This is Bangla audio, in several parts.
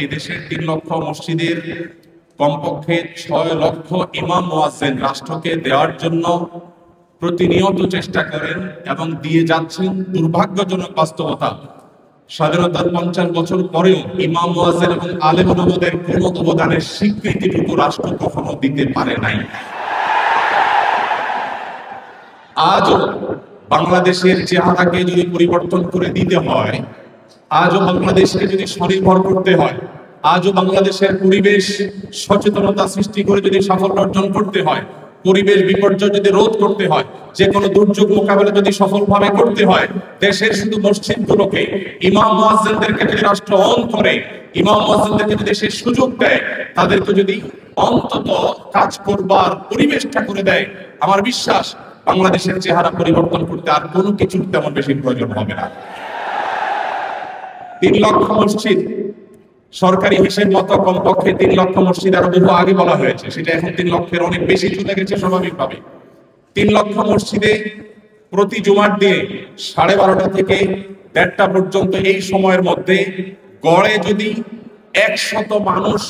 এদেশের 3 লক্ষ মসজিদের কমপক্ষে 6 লক্ষ ইমাম মুয়াজ্জিন রাষ্ট্রকে দেওয়ার জন্য প্রতিনিয়ত চেষ্টা করেন এবং দিয়ে যাচ্ছেন। দুর্ভাগ্যজনক বাস্তবতা, স্বাধীনতার 50 বছর পরেও ইমাম মুয়াজ্জিন এবং আলেম ওলামাদের কোনো অবদানের স্বীকৃতিটুকু রাষ্ট্র কখনো দিতে পারে নাই। আজও বাংলাদেশের চেহারাকে যদি পরিবর্তন করে দিতে হয়, আজও বাংলাদেশকে যদি স্বনির্ভর করতে হয়, আজও বাংলাদেশের পরিবেশ সচেতনতা সৃষ্টি করে যদি সাফল্য অর্জন করতে হয়, পরিবেশ বিপর্যয় যদি রোধ করতে হয়, যে কোনো দুর্যোগ মোকাবেলা যদি সফলভাবে করতে হয়, দেশের শুধু মসজিদগুলোকে ইমাম মুয়াজ্জিনদেরকে যদি রাষ্ট্র অন করে, ইমাম মুয়াজ্জিনদেরকে যদি দেশের সুযোগ দেয়, তাদেরকে যদি অন্তত কাজ করবার পরিবেশটা করে দেয়, আমার বিশ্বাস বাংলাদেশের চেহারা পরিবর্তন করতে আর কোনো কিছুর তেমন বেশি প্রয়োজন হবে না। 3 লক্ষ মসজিদ সরকারি হিসেব মতো কমপক্ষে 3 লক্ষ মসজিদ আরো বহু আগে বলা হয়েছে, সেটা এখন 3 লক্ষের অনেক বেশি চলে গেছে স্বাভাবিকভাবে। 3 লক্ষ মসজিদে প্রতি জুমার দিয়ে 12:30 থেকে 1:30 পর্যন্ত এই সময়ের মধ্যে গড়ে যদি 100 মানুষ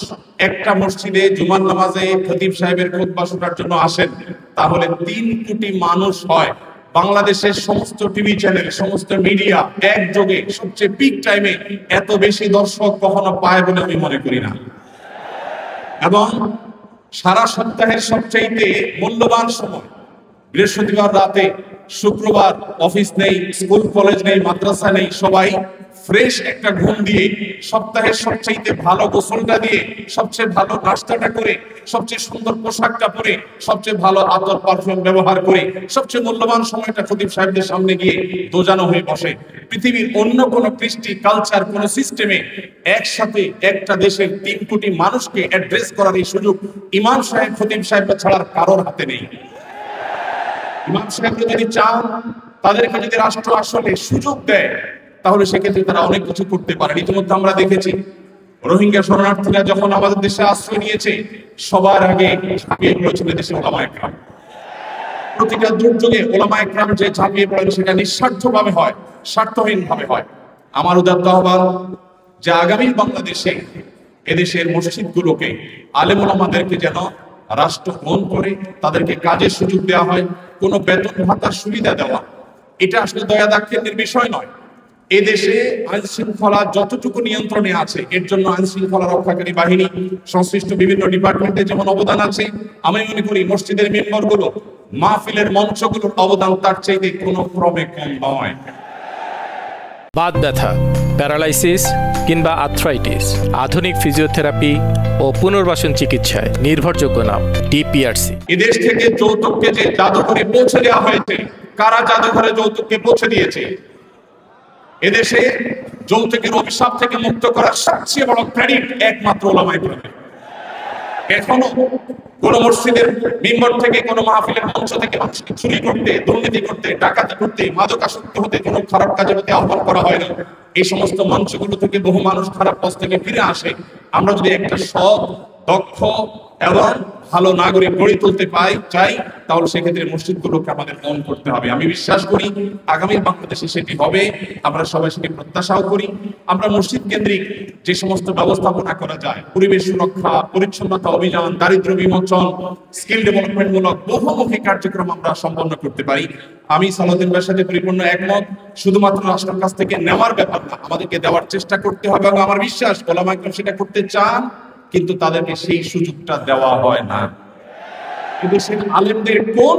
একটা মসজিদে জুমার নামাজে খতিব সাহেবের খুতবা শোনার জন্য আসেন, তাহলে 3 কোটি মানুষ হয়। বাংলাদেশের সমস্ত টিভি চ্যানেল, সমস্ত মিডিয়া একযোগে সবচেয়ে পিক টাইমে এত বেশি দর্শক কখনো পায় বলে আমি মনে করি না। এবং সারা সপ্তাহের সবচাইতে মূল্যবান সময় বৃহস্পতিবার রাতে, শুক্রবার অফিস নেই, স্কুল কলেজ নেই, মাদ্রাসা নেই, সবাই ফ্রেশ একটা ঘুম দিয়ে, সপ্তাহের সবচেয়ে ভালো গোসলটা দিয়ে, সবচেয়ে ভালো নাস্তাটা করে, সবচেয়ে সুন্দর পোশাকটা পরে, সবচেয়ে ভালো আতর পারফিউম ব্যবহার করে, সবচেয়ে মূল্যবান সময়টা খতিব সাহেবদের সামনে গিয়ে দোজানো হয়ে বসে। পৃথিবীর অন্য কোন কৃষ্টি কালচার, কোন সিস্টেমে একসাথে একটা দেশের 3 কোটি মানুষকে অ্যাড্রেস করার এই সুযোগ ইমাম সাহেব, খতিব সাহেব ছাড়ার কারোর হাতে নেই। ইমাম সাহেবরা যদি চান, তাদেরকে যদি রাষ্ট্র আসলে সুযোগ দেয়, তাহলে সেক্ষেত্রে তারা অনেক কিছু করতে পারেন। ইতিমধ্যে আমরা দেখেছি রোহিঙ্গা শরণার্থীরা যখন আমাদের দেশে আশ্রয় নিয়েছে, সবার আগে ঝাঁপিয়ে পড়েছিল দেশের ওলামা একরাম। প্রতিটা দুর্যোগে ওলামা একরাম যে ঝাঁপিয়ে পড়েন, সেটা নিঃস্বার্থভাবে হয়, স্বার্থহীন ভাবে হয়। আমার উদাত্ত আহ্বান যে আগামী বাংলাদেশে এদেশের মসজিদগুলোকে, আলেম ওলামাদেরকে যেন রাষ্ট্র গ্রহণ করে তাদেরকে কাজের সুযোগ দেওয়া হয়, কোনো বেতন ভাতার সুবিধা দেওয়া, এটা আসলে দয়া দাক্ষিণ্যের বিষয় নয়। এদেশে আইন শৃঙ্খলা যতটুকু নিয়ন্ত্রণে আছে, এর জন্য আইন শৃঙ্খলা রক্ষাকারী বাহিনী, সংশ্লিষ্ট বিভিন্ন ডিপার্টমেন্টে যেমন অবদান আছে, আমি মনে করি মসজিদের মেম্বারগুলো, মাহফিলের মঞ্চগুলোর অবদান তার চাইতে কোনো ক্রমে কম নয়। বাত ব্যথা, প্যারালাইসিস কিংবা আর্থ্রাইটিস, আধুনিক ফিজিওথেরাপি ও পুনর্বাসন চিকিৎসায় নির্ভরযোগ্য নাম ডিপিআরসি। এদেশ থেকে যৌতুককে যে জাদুঘরে পৌঁছে দেওয়া হয়েছে, কারা জাদুঘরে যৌতুককে পৌঁছে দিয়েছে? এদেশে যৌতুকের অভিশাপ থেকে মুক্ত করার সবচেয়ে বড় ক্রেডিট একমাত্র ওলামা একরামের। এখনো কোন মসজিদের মিম্বর থেকে, কোন মাহফিলের মঞ্চ থেকে মানুষকে চুরি করতে, দুর্নীতি করতে, ডাকাতি করতে, মাদকাসক্ত হতে, কোন খারাপ কাজের প্রতি আহ্বান করা হয় না। এই সমস্ত মঞ্চগুলো থেকে বহু মানুষ খারাপ পথ থেকে ফিরে আসে। আমরা যদি একটা সৎ, দক্ষ এবং ভালো নাগরিক গড়ে তুলতে চাই, তাহলে সেক্ষেত্রে মসজিদগুলোকে আমাদের অন করতে হবে। আমি বিশ্বাস করি আগামী বাংলাদেশে সেটি হবে, আমরা সবাই সেটি প্রত্যাশাও করি। আমরা মসজিদ কেন্দ্রিক যে সমস্ত ব্যবস্থাপনা করা যায়, পরিবেশ সুরক্ষা, পরিচ্ছন্নতা অভিযান, দারিদ্র্য বিমোচন, স্কিল ডেভেলপমেন্ট মূলক বহুমুখী কার্যক্রম আমরা সম্পন্ন করতে পারি। আমি সালাউদ্দিন ভাইয়ের সাথে পরিপূর্ণ একমত। শুধুমাত্র রাষ্ট্রের কাছ থেকে নেওয়ার ব্যাপার না, আমাদেরকে দেওয়ার চেষ্টা করতে হবে, এবং আমার বিশ্বাস ওলামা একরাম সেটা করতে চান, কিন্তু তাদেরকে সেই সুযোগটা দেওয়া হয় না। কিন্তু সেই আলেমদের কোন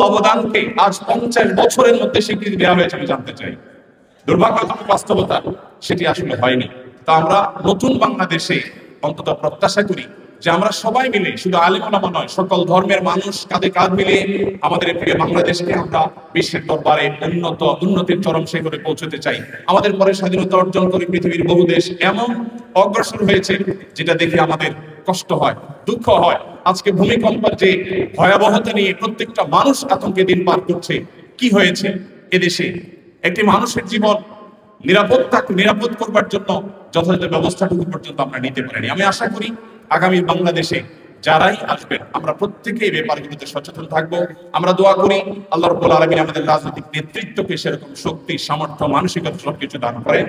অবদানকে আজ 50 বছরের মধ্যে স্বীকৃতি দেওয়া হয়েছে আমি জানতে চাই। দুর্ভাগ্যজনক বাস্তবতা, সেটি আসলে হয়নি। তা আমরা নতুন বাংলাদেশে অন্তত প্রত্যাশা করি যে আমরা সবাই মিলে, শুধু আলেম ওলামা নয়, সকল ধর্মের মানুষ কাঁধে কাঁধ মিলে আমাদের প্রিয় বাংলাদেশকে আমরা বিশ্বের দরবারে উন্নতির চরম শিখরে পৌঁছতে চাই। আমাদের পরে স্বাধীনতা অর্জন করে পৃথিবীর বহু দেশ এমন অগ্রসর হয়েছে, যেটা দেখে আমাদের কষ্ট হয়, দুঃখ হয়। আজকে ভূমিকম্পের যে ভয়াবহতা নিয়ে প্রত্যেকটা মানুষ আতঙ্কে দিন পার করছে, কি হয়েছে এদেশে? একটি মানুষের জীবন নিরাপদ করবার জন্য যথাযথ ব্যবস্থাটুকু পর্যন্ত আমরা নিতে পারিনি। আমি আশা করি আগামী বাংলাদেশে যারাই আসবেন, আমরা প্রত্যেকেই ব্যাপারগুলোতে সচেতন থাকবো। আমরা দোয়া করি আল্লাহ রাব্বুল আলামিন আমাদের রাজনৈতিক নেতৃত্বকে সেরকম শক্তি, সামর্থ্য, মানসিকতা সবকিছু দান করেন।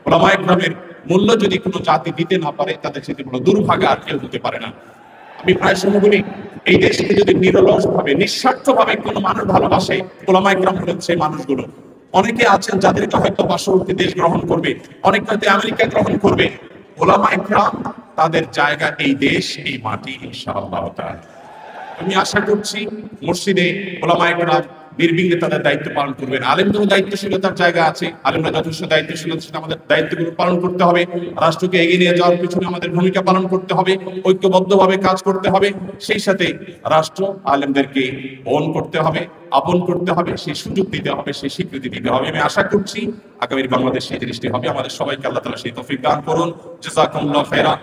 ওলামা একরামের মূল্য যদি কোনো জাতি দিতে না পারে, তাদের সাথে বড় দুর্ভাগা আর কেউ হতে পারে না। আমি প্রায় সময় বলি, এই দেশকে যদি নিরলস ভাবে নিঃস্বার্থ ভাবে কোনো মানুষ ভালোবাসে, ওলামা ইকরাম হলেন সেই মানুষগুলো। অনেকে আছেন যাদেরকে হয়তো পার্শ্ববর্তী দেশ গ্রহণ করবে, অনেকে হয়তো আমেরিকা গ্রহণ করবে, ওলামা ইকরাম তাদের জায়গা এই দেশ, এই মাটি, ইনশাআল্লাহ তাআলা। আমি আশা করছি মসজিদে ওলামা ইকরাম নির্বিঘ্নে তাদের দায়িত্ব পালন করবেন। আলেমদেরও দায়িত্বশীলতার জায়গা আছে, আলেমরা যথেষ্ট দায়িত্বশীলতার সাথে আমাদের দায়িত্বগুলো পালন করতে হবে। রাষ্ট্রকে এগিয়ে নিয়ে যাওয়ার পিছনে আমাদের ভূমিকা পালন করতে হবে, ঐক্যবদ্ধভাবে কাজ করতে হবে। সেই সাথে রাষ্ট্র আলেমদেরকে বহন করতে হবে, আপন করতে হবে, সেই সুযোগ দিতে হবে, সেই স্বীকৃতি দিতে হবে। আমি আশা করছি আগামীর বাংলাদেশ সেই জিনিসটি হবে। আমাদের সবাইকে আল্লাহ তাআলা সেই তৌফিক দান করুন। জাযাকুমুল্লাহু খাইরান।